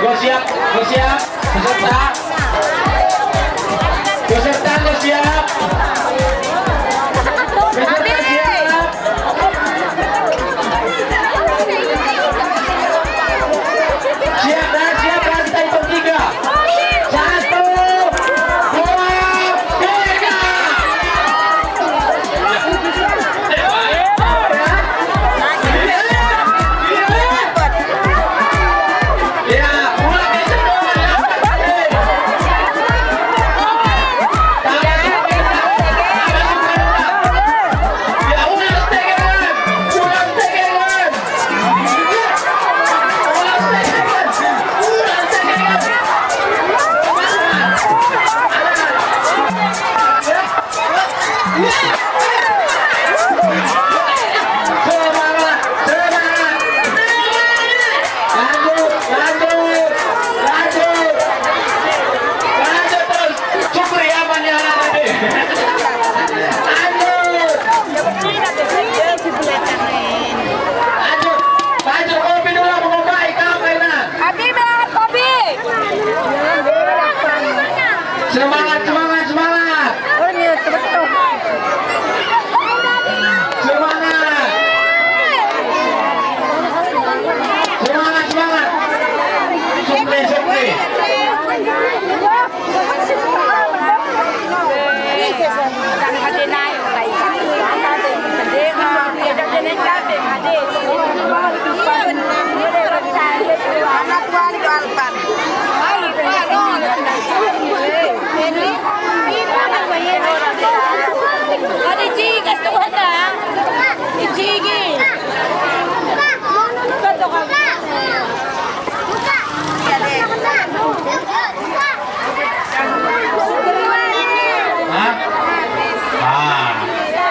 Gue siap, gue siap. Peserta, peserta gue siap. Peserta siap. Siap dan siap dan kita hitung 3. 1, 2, 3. Semangat, semangat, semangat. Semangat. Semangat, semangat. Supri, supri.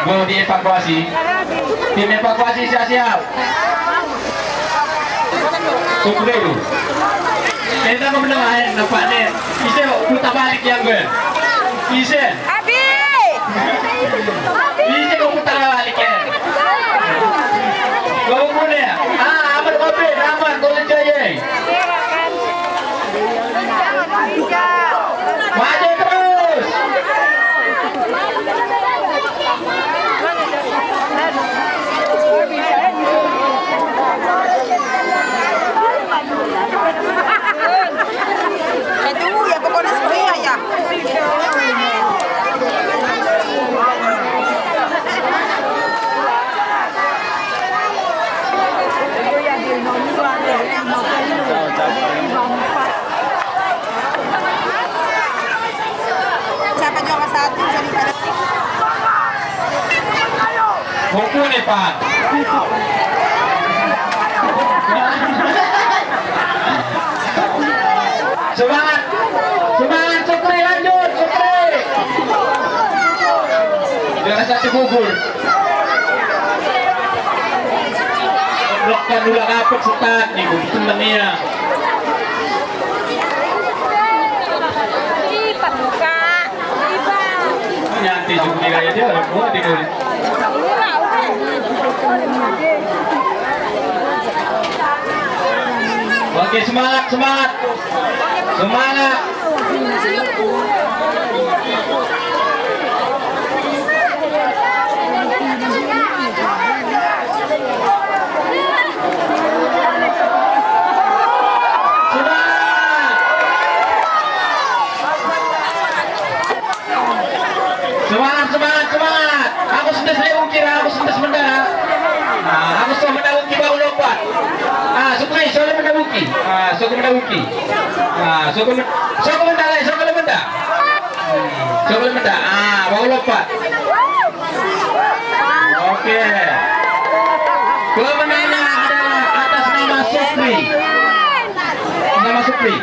Mau dievakuasi. Tim evakuasi siap-siap. Tunggu dulu. Kita mau mendengar nampak nih. Bisa putar balik yang gue. Bisa. Abi. Bisa kau putar balik ya. Kau punya. Aman kopi, aman kau jaya. Maju terus. Itu ya pokoknya sebenarnya ya. Siapa juara 1 jadi pada Buku nih Pak. Semangat, semangat Supri, lanjut Supri. Jangan satu gugur. Blokkan dulu kapet setat nih temennya. lipat buka. Nyanti Supri kayak dia udah buat tidur. Oke, semangat, semangat. Semangat. Semangat, semangat, semangat. Aku sudah selewung kira, aku sudah sementara. Nah, aku sudah mendawuki baru lompat. Supri, sudah mendawuki. Sudah mendawuki. Sudah mendalai, sudah menda. Sudah menda. Baru lompat. Oke. Kemenangan adalah atas nama Supri. Nama Supri.